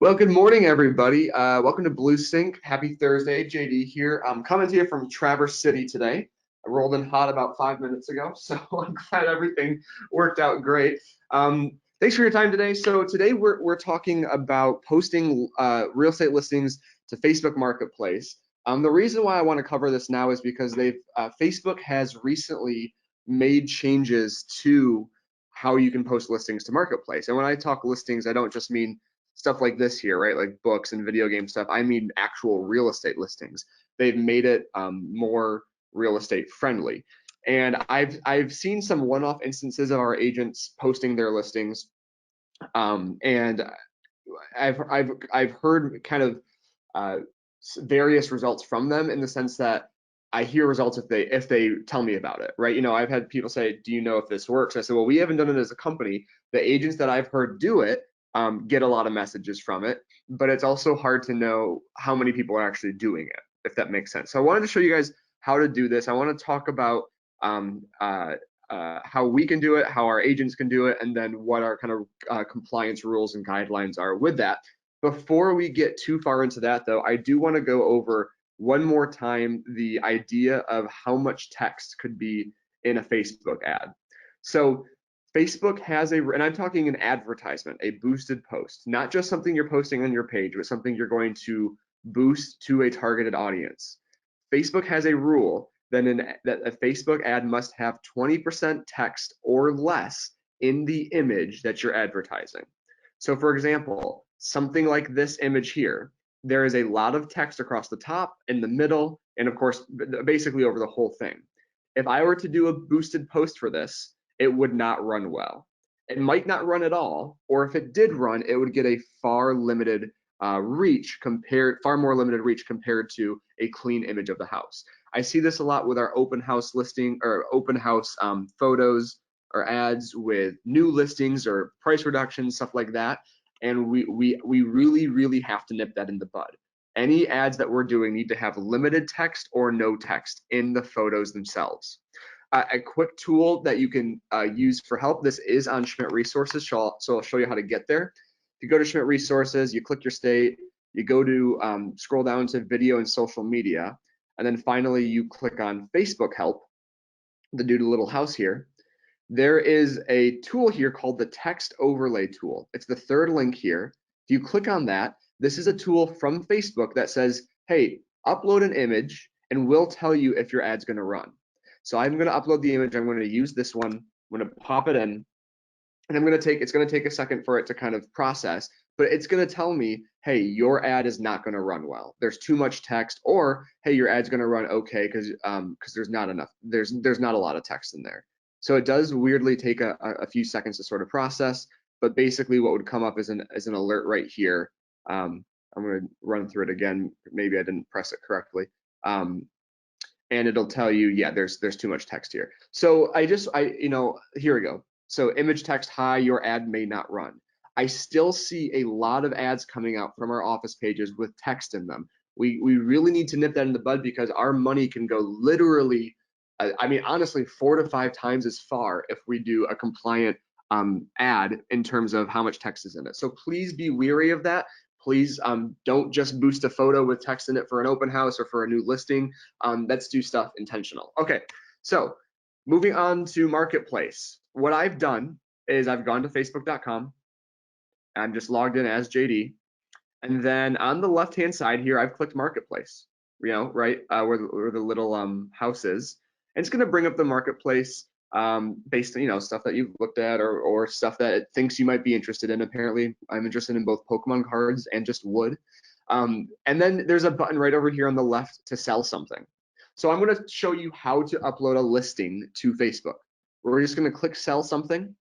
Well, good morning, everybody. Welcome to BlueSync. Happy Thursday. JD here. I'm coming to you from Traverse City today. I rolled in hot about 5 minutes ago, so I'm glad everything worked out great. Thanks for your time today. So today we're talking about posting real estate listings to Facebook Marketplace. The reason why I want to cover this now is because Facebook has recently made changes to how you can post listings to Marketplace. And when I talk listings, I don't just mean stuff like this here, right? Like books and video game stuff. I mean actual real estate listings. They've made it more real estate friendly. And I've seen some one-off instances of our agents posting their listings, and I've heard kind of uh, various results from them in the sense that I hear results if they tell me about it, right? I've had people say, "Do you know if this works?" And I said, "Well, we haven't done it as a company. The agents that I've heard do it get a lot of messages from it, but it's also hard to know how many people are actually doing it, if that makes sense." So I wanted to show you guys how to do this. I want to talk about um, uh, how we can do it, how our agents can do it, and then what our kind of compliance rules and guidelines are with that. Before we get too far into that, though, I do want to go over one more time the idea of how much text could be in a Facebook ad. So Facebook has and I'm talking an advertisement, a boosted post, not just something you're posting on your page, but something you're going to boost to a targeted audience. Facebook has a rule that a Facebook ad must have 20% text or less in the image that you're advertising. So for example, something like this image here, there is a lot of text across the top, in the middle, and of course, basically over the whole thing. If I were to do a boosted post for this, it would not run well. It might not run at all, or if it did run, it would get a far more limited reach compared to a clean image of the house. I see this a lot with our open house listing or open house photos or ads with new listings or price reductions, stuff like that. And we really have to nip that in the bud. Any ads that we're doing need to have limited text or no text in the photos themselves. A quick tool that you can use for help, this is on Schmidt Resources, so I'll show you how to get there. If you go to Schmidt Resources, you click your state, you go to scroll down to video and social media, and then finally you click on Facebook help, the new little house here. There is a tool here called the text overlay tool. It's the third link here. If you click on that, this is a tool from Facebook that says, hey, upload an image and we'll tell you if your ad's gonna run. So I'm gonna upload the image, I'm gonna use this one, I'm gonna pop it in, and it's gonna take a second for it to kind of process, but it's gonna tell me, hey, your ad is not gonna run well. There's too much text, or hey, your ad's gonna run okay because there's not a lot of text in there. So it does weirdly take a few seconds to sort of process, but basically what would come up is an alert right here. I'm gonna run through it again. Maybe I didn't press it correctly. And it'll tell you, yeah, there's too much text here. So here we go. So image text high, your ad may not run. I still see a lot of ads coming out from our office pages with text in them. We really need to nip that in the bud because our money can go literally, I mean, honestly, 4 to 5 times as far if we do a compliant ad in terms of how much text is in it. So please be wary of that. Please don't just boost a photo with text in it for an open house or for a new listing. Let's do stuff intentional. Okay, so moving on to Marketplace. What I've done is I've gone to facebook.com. I'm just logged in as JD. And then on the left-hand side here, I've clicked Marketplace, right where the little house is. And it's going to bring up the Marketplace based on, stuff that you've looked at or stuff that it thinks you might be interested in. Apparently, I'm interested in both Pokemon cards and just wood. And then there's a button right over here on the left to sell something. So I'm going to show you how to upload a listing to Facebook. We're just going to click sell something.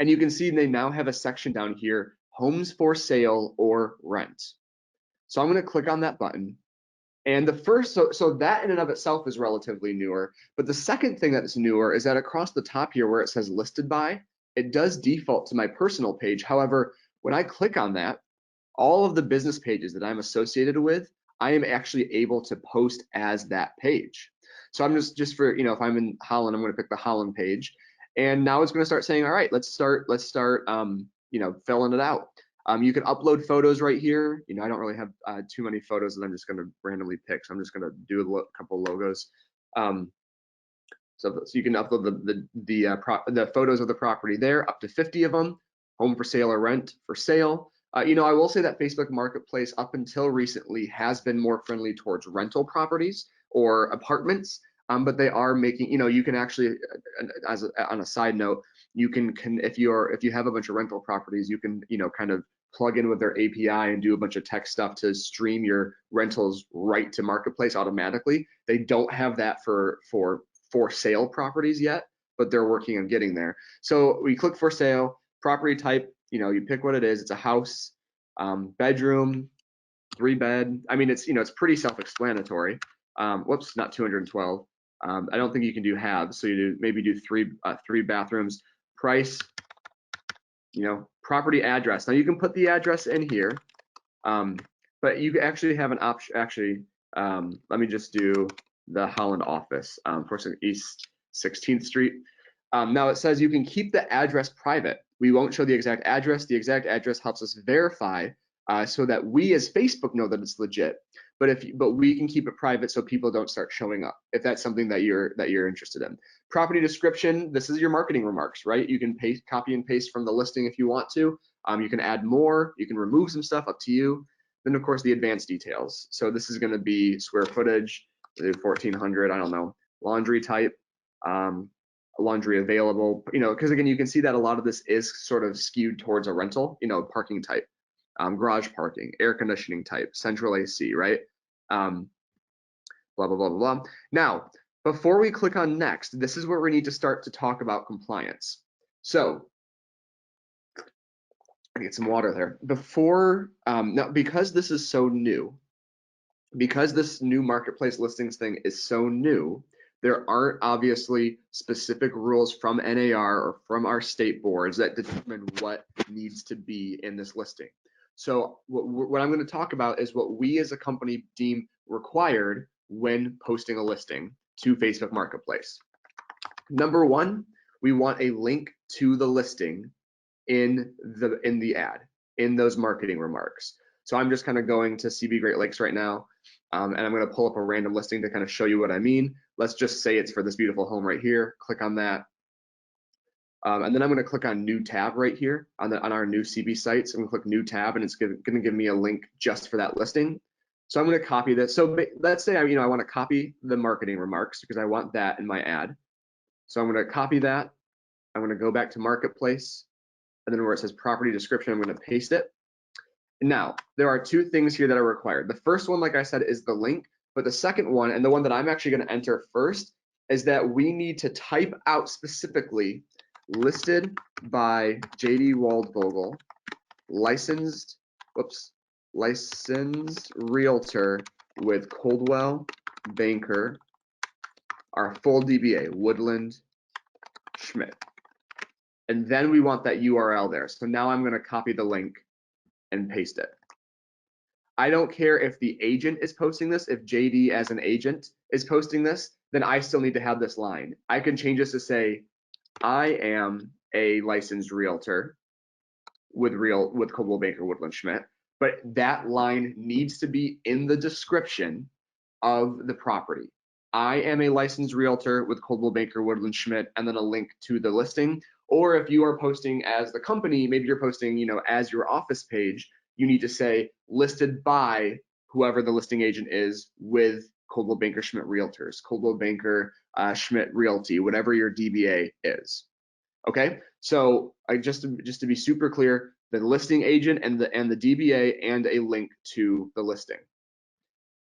And you can see they now have a section down here, homes for sale or rent. So I'm going to click on that button. And the first, so that in and of itself is relatively newer. But the second thing that's newer is that across the top here where it says listed by, it does default to my personal page. However, when I click on that, all of the business pages that I'm associated with, I am actually able to post as that page. So I'm just for, if I'm in Holland, I'm going to pick the Holland page. And now it's going to start saying, all right, let's start filling it out. You can upload photos right here. I don't really have too many photos that I'm just going to randomly pick. So I'm just going to do a couple logos. So you can upload the photos of the property there, up to 50 of them. Home for sale or rent for sale. I will say that Facebook Marketplace up until recently has been more friendly towards rental properties or apartments, but they are making, you can actually, on a side note, you can if you have a bunch of rental properties, you can kind of plug in with their API and do a bunch of tech stuff to stream your rentals right to Marketplace automatically. They don't have that for sale properties yet, but they're working on getting there. So we click for sale. Property type, you pick what it is. It's a house, bedroom, 3-bed. I mean, it's pretty self-explanatory. Whoops, not 212. I don't think you can do halves, so you maybe do three bathrooms. Price, property address. Now you can put the address in here, but you actually have an option. Actually, let me just do the Holland office, for East 16th Street. Now it says you can keep the address private. We won't show the exact address. The exact address helps us verify so that we as Facebook know that it's legit. But we can keep it private so people don't start showing up if that's something that you're interested in. Property description. This is your marketing remarks, right? You can copy and paste from the listing if you want to. You can add more. You can remove some stuff, up to you. Then of course the advanced details. So this is going to be square footage, 1,400. I don't know. Laundry type. Laundry available, because again, you can see that a lot of this is sort of skewed towards a rental, parking type, garage parking, air conditioning type, central AC, right? Blah, blah, blah, blah, blah. Now, before we click on next, this is where we need to start to talk about compliance. So I get some water there. Now, because this is so new, because this new marketplace listings thing is so new, there aren't obviously specific rules from NAR or from our state boards that determine what needs to be in this listing. So what I'm going to talk about is what we as a company deem required when posting a listing to Facebook Marketplace. Number one, we want a link to the listing in the ad, in those marketing remarks. So I'm just kind of going to CB Great Lakes right now, and I'm going to pull up a random listing to kind of show you what I mean. Let's just say it's for this beautiful home right here. Click on that. And then I'm going to click on new tab right here on our new CB sites. I'm going to click new tab, and it's going to give me a link just for that listing. So I'm going to copy this. So let's say I want to copy the marketing remarks because I want that in my ad. So I'm going to copy that. I'm going to go back to Marketplace, and then where it says property description, I'm going to paste it. Now, there are two things here that are required. The first one, like I said, is the link, but the second one, and the one that I'm actually going to enter first, is that we need to type out specifically listed by JD Waldvogel, licensed realtor with Coldwell Banker, our full DBA, Woodland Schmidt. And then we want that URL there. So now I'm going to copy the link and paste it. I don't care if the agent is posting this. If JD as an agent is posting this, then I still need to have this line. I can change this to say, I am a licensed realtor with Coldwell Banker Woodland Schmidt, but that line needs to be in the description of the property. I am a licensed realtor with Coldwell Banker Woodland Schmidt, and then a link to the listing. Or if you are posting as the company, maybe you're posting, as your office page, you need to say listed by whoever the listing agent is with Coldwell Banker Schmidt Realtors, Coldwell Banker Schmidt Realty, whatever your DBA is. Okay, so just to be super clear, the listing agent and the DBA and a link to the listing.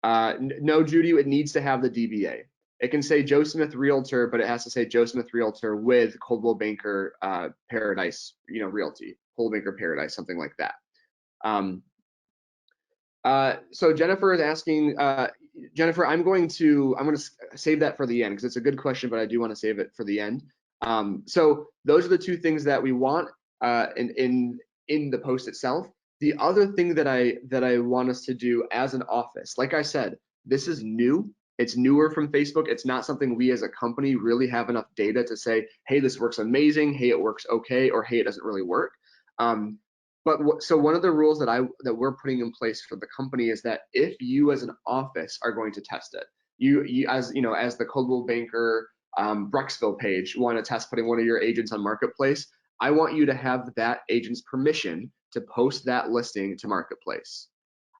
No, Judy, it needs to have the DBA. It can say Joe Smith Realtor, but it has to say Joe Smith Realtor with Coldwell Banker Paradise, Realty, Coldwell Banker Paradise, something like that. So Jennifer is asking, Jennifer, I'm going to save that for the end because it's a good question, but I do want to save it for the end. So those are the two things that we want in the post itself. The other thing that I want us to do as an office, like I said, this is new. It's newer from Facebook. It's not something we as a company really have enough data to say, hey, this works amazing, hey, it works okay, or hey, it doesn't really work. But So one of the rules that we're putting in place for the company is that if you as an office are going to test it, you as as the Coldwell Banker Brecksville page want to test putting one of your agents on Marketplace, I want you to have that agent's permission to post that listing to Marketplace.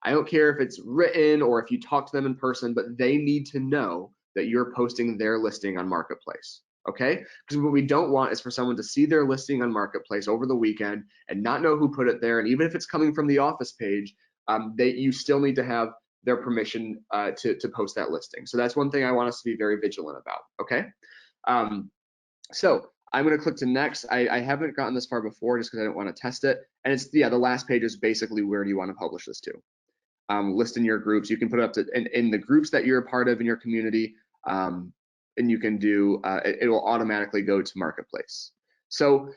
I don't care if it's written or if you talk to them in person, but they need to know that you're posting their listing on Marketplace. Okay? Because what we don't want is for someone to see their listing on Marketplace over the weekend and not know who put it there. And even if it's coming from the office page, you still need to have their permission to post that listing. So that's one thing I want us to be very vigilant about. Okay? So I'm going to click to next. I haven't gotten this far before just because I don't want to test it. And it's, the last page is basically where do you want to publish this to. List in your groups. You can put it up to in the groups that you're a part of in your community, and you can do it will automatically go to Marketplace. So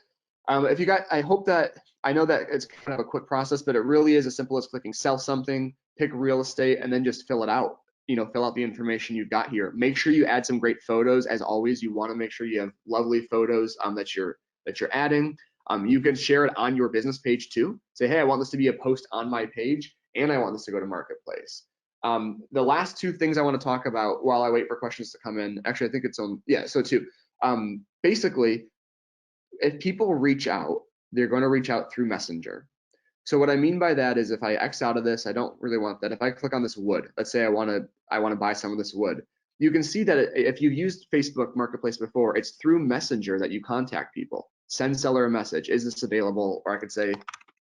if you got, I hope that, I know that it's kind of a quick process, but it really is as simple as clicking sell something, pick real estate, and then just fill it out. Fill out the information you've got here. Make sure you add some great photos. As always, you want to make sure you have lovely photos that you're adding. You can share it on your business page too. Say, hey, I want this to be a post on my page, and I want this to go to Marketplace. The last two things I want to talk about while I wait for questions to come in, actually, I think it's on, yeah, so two. Basically, if people reach out, they're going to reach out through Messenger. So what I mean by that is if I X out of this, I don't really want that. If I click on this wood, let's say I want to buy some of this wood, you can see that if you've used Facebook Marketplace before, it's through Messenger that you contact people. Send seller a message. Is this available? Or I could say,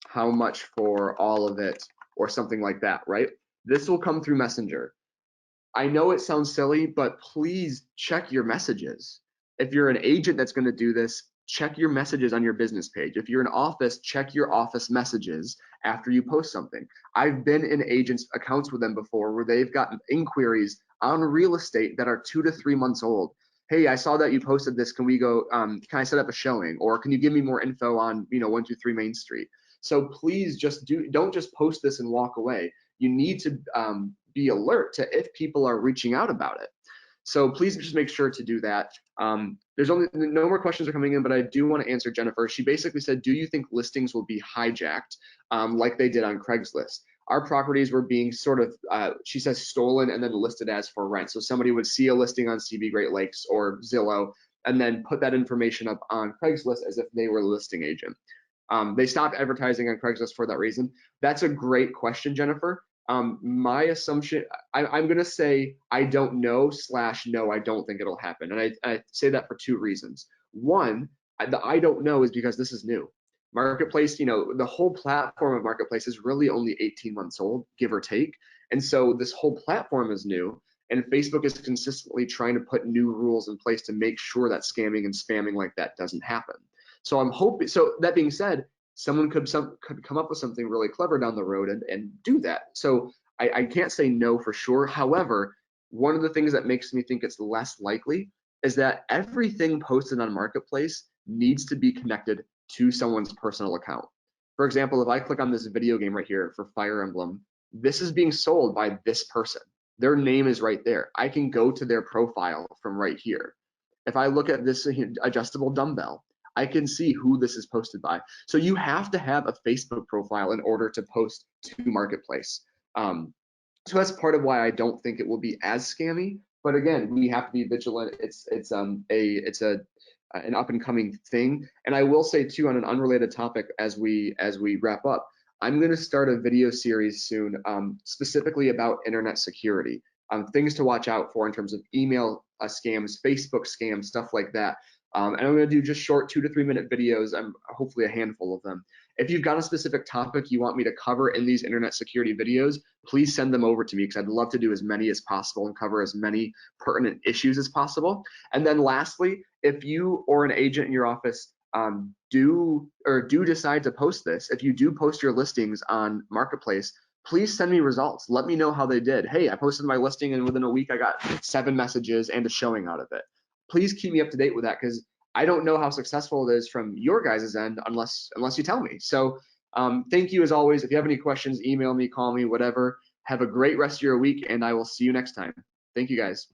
how much for all of it? Or something like that, right? This will come through Messenger. I know it sounds silly, but please check your messages. If you're an agent that's going to do this, check your messages on your business page. If you're an office, check your office messages after you post something. I've been in agents' accounts with them before where they've gotten inquiries on real estate that are 2 to 3 months old. Hey, I saw that you posted this. Can we go, can I set up a showing? Or can you give me more info on, 123 Main Street? So please don't just post this and walk away. You need to be alert to if people are reaching out about it. So please just make sure to do that. There's only no more questions are coming in, but I do want to answer Jennifer. She basically said, do you think listings will be hijacked like they did on Craigslist? Our properties were being sort of, she says, stolen and then listed as for rent. So somebody would see a listing on CB Great Lakes or Zillow and then put that information up on Craigslist as if they were a listing agent. They stopped advertising on Craigslist for that reason. That's a great question, Jennifer. My assumption, I'm going to say I don't know / no, I don't think it'll happen. And I say that for two reasons. One, the I don't know is because this is new. Marketplace, the whole platform of Marketplace is really only 18 months old, give or take. And so this whole platform is new. And Facebook is consistently trying to put new rules in place to make sure that scamming and spamming like that doesn't happen. So I'm hoping, so that being said, someone could come up with something really clever down the road and do that. So I can't say no for sure. However, one of the things that makes me think it's less likely is that everything posted on Marketplace needs to be connected to someone's personal account. For example, if I click on this video game right here for Fire Emblem, this is being sold by this person. Their name is right there. I can go to their profile from right here. If I look at this adjustable dumbbell, I can see who this is posted by. So you have to have a Facebook profile in order to post to Marketplace. So that's part of why I don't think it will be as scammy. But again, we have to be vigilant. It's an up and coming thing. And I will say too, on an unrelated topic, as we wrap up, I'm going to start a video series soon, specifically about internet security, things to watch out for in terms of email scams, Facebook scams, stuff like that. And I'm going to do just short 2 to 3 minute videos, hopefully a handful of them. If you've got a specific topic you want me to cover in these internet security videos, please send them over to me because I'd love to do as many as possible and cover as many pertinent issues as possible. And then lastly, if you or an agent in your office do decide to post this, if you do post your listings on Marketplace, please send me results. Let me know how they did. Hey, I posted my listing and within a week I got 7 messages and a showing out of it. Please keep me up to date with that because I don't know how successful it is from your guys' end unless you tell me. So thank you as always. If you have any questions, email me, call me, whatever. Have a great rest of your week and I will see you next time. Thank you guys.